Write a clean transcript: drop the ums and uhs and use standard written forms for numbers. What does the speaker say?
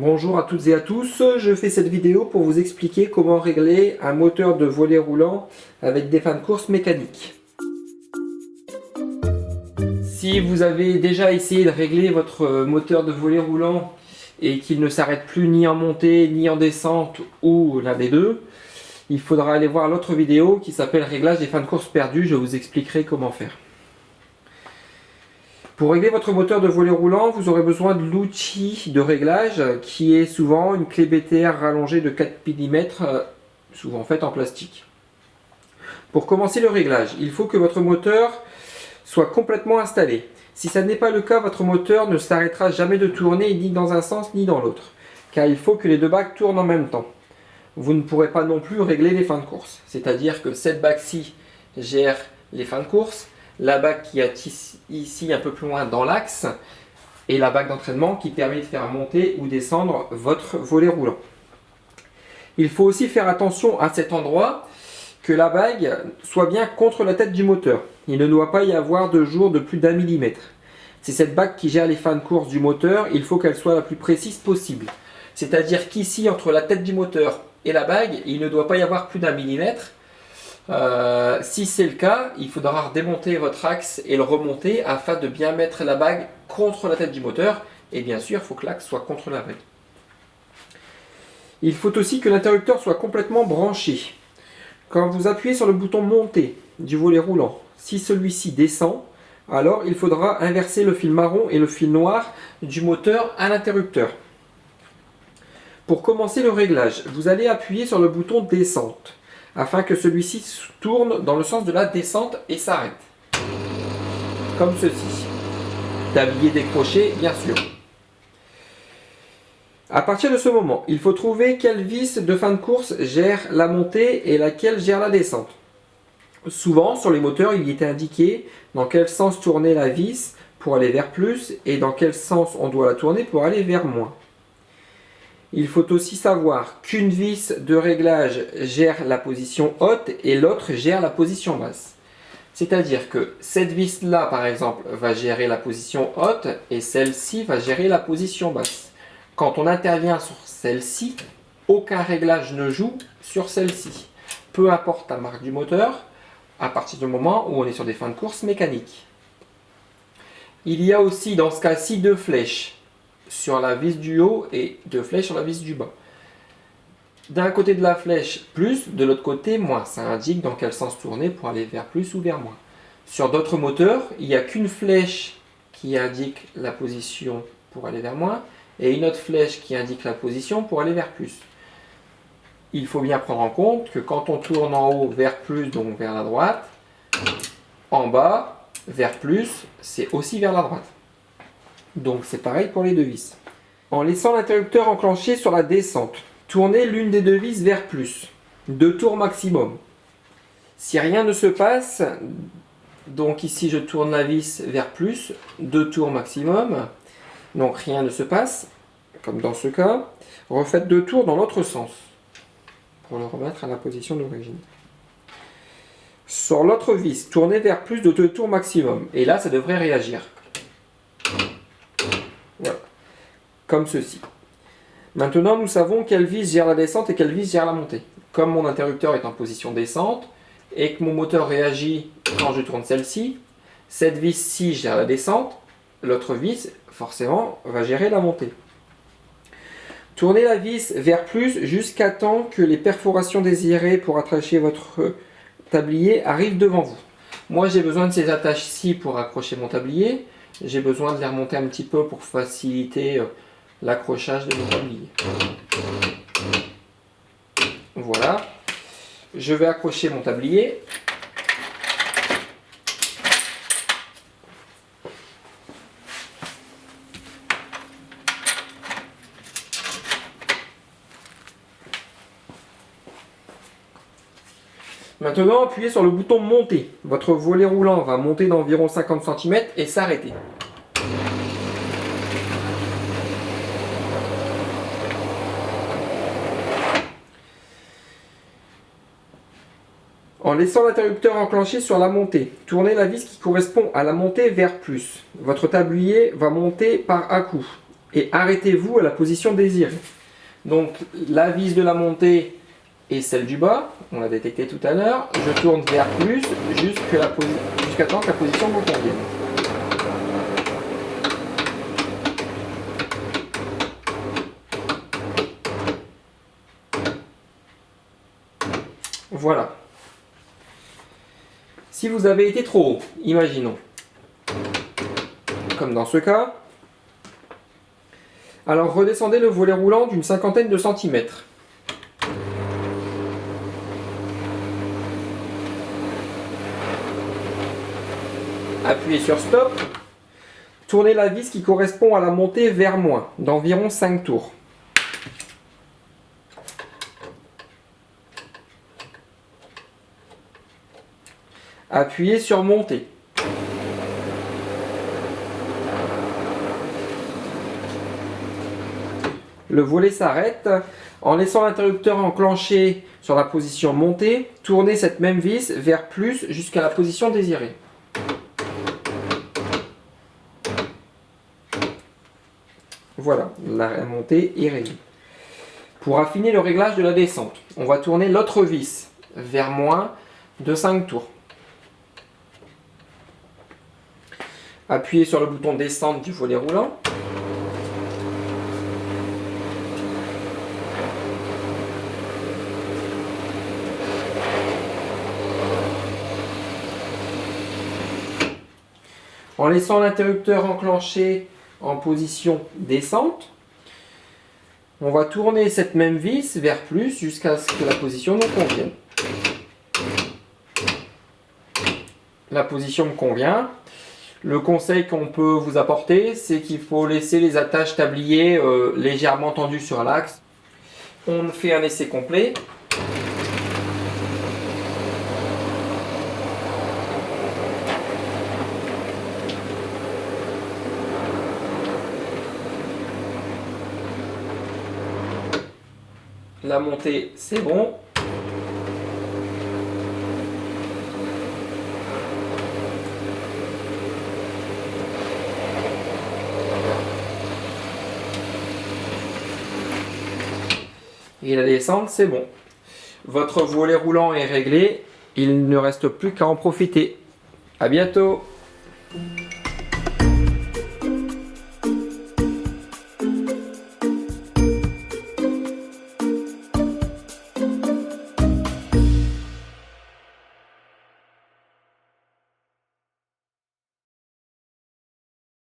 Bonjour à toutes et à tous, je fais cette vidéo pour vous expliquer comment régler un moteur de volet roulant avec des fins de course mécaniques. Si vous avez déjà essayé de régler votre moteur de volet roulant et qu'il ne s'arrête plus ni en montée ni en descente ou l'un des deux, il faudra aller voir l'autre vidéo qui s'appelle réglage des fins de course perdues, je vous expliquerai comment faire. Pour régler votre moteur de volet roulant, vous aurez besoin de l'outil de réglage qui est souvent une clé BTR rallongée de 4 mm, souvent faite en plastique. Pour commencer le réglage, il faut que votre moteur soit complètement installé. Si ça n'est pas le cas, votre moteur ne s'arrêtera jamais de tourner ni dans un sens ni dans l'autre, car il faut que les deux bagues tournent en même temps. Vous ne pourrez pas non plus régler les fins de course, c'est-à-dire que cette bague-ci gère les fins de course, la bague qui est ici un peu plus loin dans l'axe et la bague d'entraînement qui permet de faire monter ou descendre votre volet roulant. Il faut aussi faire attention à cet endroit que la bague soit bien contre la tête du moteur. Il ne doit pas y avoir de jour de plus d'1 mm. C'est cette bague qui gère les fins de course du moteur, il faut qu'elle soit la plus précise possible. C'est-à-dire qu'ici, entre la tête du moteur et la bague, il ne doit pas y avoir plus d'1 mm. Si c'est le cas, il faudra démonter votre axe et le remonter afin de bien mettre la bague contre la tête du moteur. Et bien sûr, il faut que l'axe soit contre la bague. Il faut aussi que l'interrupteur soit complètement branché. Quand vous appuyez sur le bouton monter du volet roulant, si celui-ci descend, alors il faudra inverser le fil marron et le fil noir du moteur à l'interrupteur. Pour commencer le réglage, vous allez appuyer sur le bouton descente, afin que celui-ci tourne dans le sens de la descente et s'arrête. Comme ceci. Tablier décroché, bien sûr. À partir de ce moment, il faut trouver quelle vis de fin de course gère la montée et laquelle gère la descente. Souvent, sur les moteurs, il y était indiqué dans quel sens tourner la vis pour aller vers plus et dans quel sens on doit la tourner pour aller vers moins. Il faut aussi savoir qu'une vis de réglage gère la position haute et l'autre gère la position basse. C'est-à-dire que cette vis-là, par exemple, va gérer la position haute et celle-ci va gérer la position basse. Quand on intervient sur celle-ci, aucun réglage ne joue sur celle-ci. Peu importe la marque du moteur, à partir du moment où on est sur des fins de course mécaniques. Il y a aussi dans ce cas-ci deux flèches sur la vis du haut et deux flèches sur la vis du bas. D'un côté de la flèche plus, de l'autre côté moins. Ça indique dans quel sens tourner pour aller vers plus ou vers moins. Sur d'autres moteurs, il n'y a qu'une flèche qui indique la position pour aller vers moins et une autre flèche qui indique la position pour aller vers plus. Il faut bien prendre en compte que quand on tourne en haut vers plus, donc vers la droite, en bas, vers plus, c'est aussi vers la droite. Donc c'est pareil pour les deux vis. En laissant l'interrupteur enclenché sur la descente, tournez l'une des deux vis vers plus, 2 tours maximum. Si rien ne se passe, donc ici je tourne la vis vers plus, 2 tours maximum, donc rien ne se passe, comme dans ce cas, refaites 2 tours dans l'autre sens, pour le remettre à la position d'origine. Sur l'autre vis, tournez vers plus de 2 tours maximum, et là ça devrait réagir. Voilà. Comme ceci. Maintenant, nous savons quelle vis gère la descente et quelle vis gère la montée. Comme mon interrupteur est en position descente et que mon moteur réagit quand je tourne celle-ci, cette vis-ci gère la descente, l'autre vis, forcément, va gérer la montée. Tournez la vis vers plus jusqu'à temps que les perforations désirées pour attacher votre tablier arrivent devant vous. Moi, j'ai besoin de ces attaches-ci pour accrocher mon tablier. J'ai besoin de les remonter un petit peu pour faciliter l'accrochage de mon tablier. Voilà. Je vais accrocher mon tablier. Maintenant, appuyez sur le bouton monter. Votre volet roulant va monter d'environ 50 cm et s'arrêter. En laissant l'interrupteur enclenché sur la montée, tournez la vis qui correspond à la montée vers plus. Votre tablier va monter par à-coups. et arrêtez-vous à la position désirée. Donc la vis de la montée et celle du bas, on l'a détecté tout à l'heure, je tourne vers plus jusqu'à temps que la position me convienne. Voilà. Si vous avez été trop haut, imaginons, comme dans ce cas, alors redescendez le volet roulant d'une cinquantaine de centimètres. Appuyez sur stop, tournez la vis qui correspond à la montée vers moins, d'environ 5 tours. Appuyez sur monter. Le volet s'arrête. En laissant l'interrupteur enclenché sur la position montée, tournez cette même vis vers plus jusqu'à la position désirée. Voilà, la montée est réglée. Pour affiner le réglage de la descente, on va tourner l'autre vis vers moins de 5 tours. Appuyez sur le bouton descente du volet roulant. En laissant l'interrupteur enclenché en position descente, on va tourner cette même vis vers plus jusqu'à ce que la position nous convienne. La position me convient. Le conseil qu'on peut vous apporter, c'est qu'il faut laisser les attaches tablier légèrement tendues sur l'axe. On fait un essai complet. La montée, c'est bon. Et la descente, c'est bon. Votre volet roulant est réglé. Il ne reste plus qu'à en profiter. À bientôt.